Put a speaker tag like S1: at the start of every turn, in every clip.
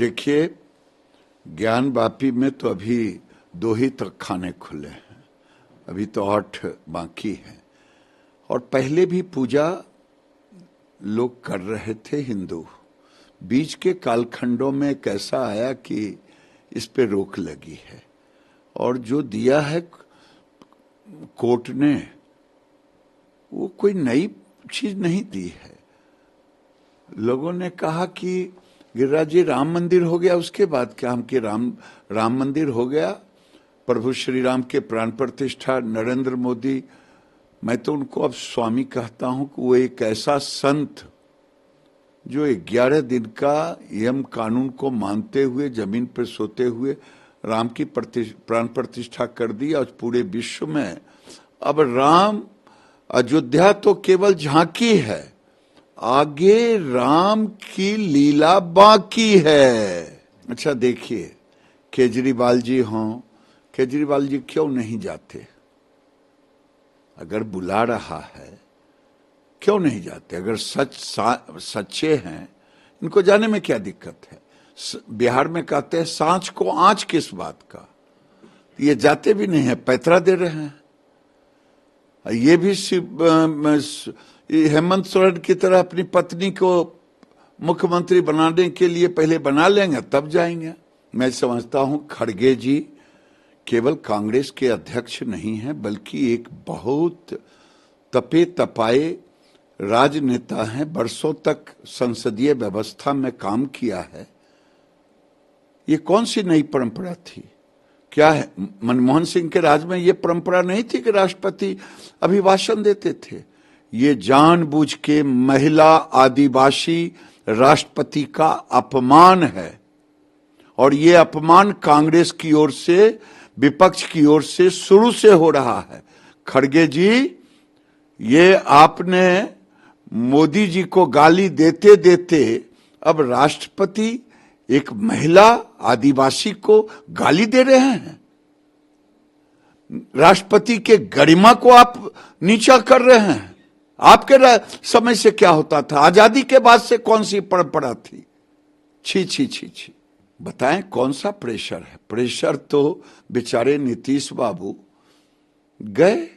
S1: देखिए, ज्ञान वापी में तो अभी 2 ही तक खाने खुले हैं, अभी तो 8 बाकी हैं। और पहले भी पूजा लोग कर रहे थे हिंदू। बीच के कालखंडों में कैसा आया कि इस पे रोक लगी है, और जो दिया है कोर्ट ने वो कोई नई चीज नहीं दी है। लोगों ने कहा कि गिरिराज जी राम मंदिर हो गया, उसके बाद क्या हम कि राम मंदिर हो गया, प्रभु श्री राम के प्राण प्रतिष्ठा नरेंद्र मोदी, मैं तो उनको अब स्वामी कहता हूं कि वो एक ऐसा संत जो 11 दिन का यम कानून को मानते हुए जमीन पर सोते हुए राम की प्राण प्रतिष्ठा कर दी। और पूरे विश्व में अब राम अयोध्या तो केवल झांकी है, आगे राम की लीला बाकी है। अच्छा देखिए, केजरीवाल जी हों, केजरीवाल जी क्यों नहीं जाते? अगर बुला रहा है क्यों नहीं जाते? अगर सच्चे हैं, इनको जाने में क्या दिक्कत है? बिहार में कहते हैं सांच को आंच किस बात का। ये जाते भी नहीं है, पैतरा दे रहे हैं। ये भी हेमंत सोरेन की तरह अपनी पत्नी को मुख्यमंत्री बनाने के लिए पहले बना लेंगे तब जाएंगे। मैं समझता हूं खड़गे जी केवल कांग्रेस के अध्यक्ष नहीं हैं, बल्कि एक बहुत तपे तपाए राजनेता हैं। वर्षों तक संसदीय व्यवस्था में काम किया है। ये कौन सी नई परंपरा थी? क्या है, मनमोहन सिंह के राज में ये परंपरा नहीं थी कि राष्ट्रपति अभिभाषण देते थे? ये जानबूझ के महिला आदिवासी राष्ट्रपति का अपमान है, और ये अपमान कांग्रेस की ओर से, विपक्ष की ओर से शुरू से हो रहा है। खड़गे जी, ये आपने मोदी जी को गाली देते देते अब राष्ट्रपति एक महिला आदिवासी को गाली दे रहे हैं। राष्ट्रपति के गरिमा को आप नीचा कर रहे हैं। आपके समय से क्या होता था? आजादी के बाद से कौन सी परंपरा थी? छी छी छी छी। बताएं कौन सा प्रेशर है? प्रेशर तो बेचारे नीतीश बाबू गए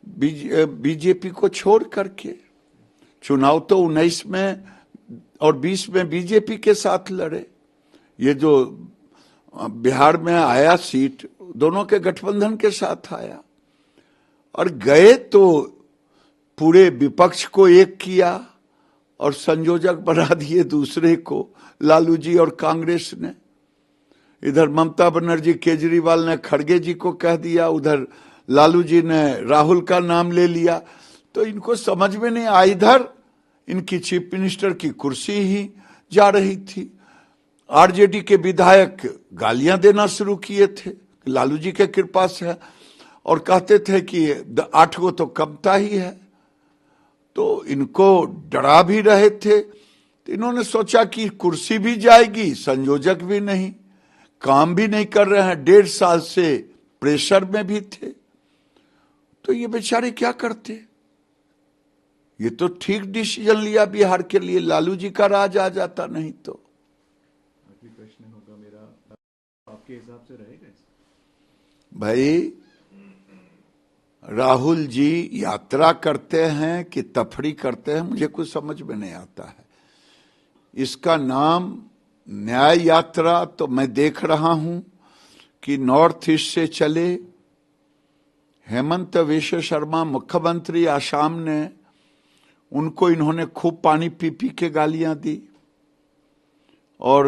S1: बीजेपी को छोड़ करके। चुनाव तो 19 में और 20 में बीजेपी के साथ लड़े। ये जो बिहार में आया सीट, दोनों के गठबंधन के साथ आया। और गए तो पूरे विपक्ष को एक किया और संयोजक बना दिए दूसरे को, लालू जी और कांग्रेस ने। इधर ममता बनर्जी, केजरीवाल ने खड़गे जी को कह दिया, उधर लालू जी ने राहुल का नाम ले लिया। तो इनको समझ में नहीं आया। इधर इनकी चीफ मिनिस्टर की कुर्सी ही जा रही थी। आरजेडी के विधायक गालियां देना शुरू किए थे, लालू जी के कृपा से, और कहते थे कि 8 को तो कमता ही है। तो इनको डरा भी रहे थे। तो इन्होंने सोचा कि कुर्सी भी जाएगी, संयोजक भी नहीं, काम भी नहीं कर रहे हैं, 1.5 साल से प्रेशर में भी थे। तो ये बेचारे क्या करते? ये तो ठीक डिसीजन लिया बिहार के लिए, लालू जी का राज आ जाता। नहीं तो
S2: आखिरी प्रश्न होगा मेरा, आपके हिसाब से रहेगा
S1: भाई, राहुल जी यात्रा करते हैं कि तफरी करते हैं, मुझे कुछ समझ में नहीं आता है। इसका नाम न्याय यात्रा तो मैं देख रहा हूं कि नॉर्थ ईस्ट से चले। हेमंत विश्व शर्मा मुख्यमंत्री आसाम ने, उनको इन्होंने खूब पानी पी पी के गालियां दी, और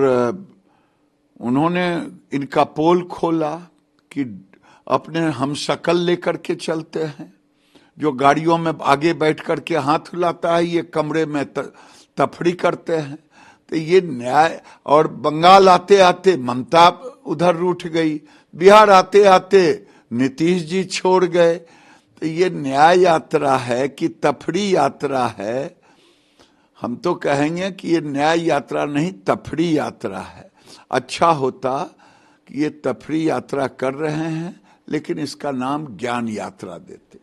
S1: उन्होंने इनका पोल खोला कि अपने हम शक्ल लेकर के चलते हैं। जो गाड़ियों में आगे बैठ करके हाथ हिलाता है, ये कमरे में तफरी करते हैं। तो ये न्याय। और बंगाल आते आते ममता उधर रूठ गई, बिहार आते आते नीतीश जी छोड़ गए। तो ये न्याय यात्रा है कि तफरी यात्रा है? हम तो कहेंगे कि ये न्याय यात्रा नहीं, तफरी यात्रा है। अच्छा होता कि ये तफरी यात्रा कर रहे हैं, लेकिन इसका नाम ज्ञान यात्रा देते।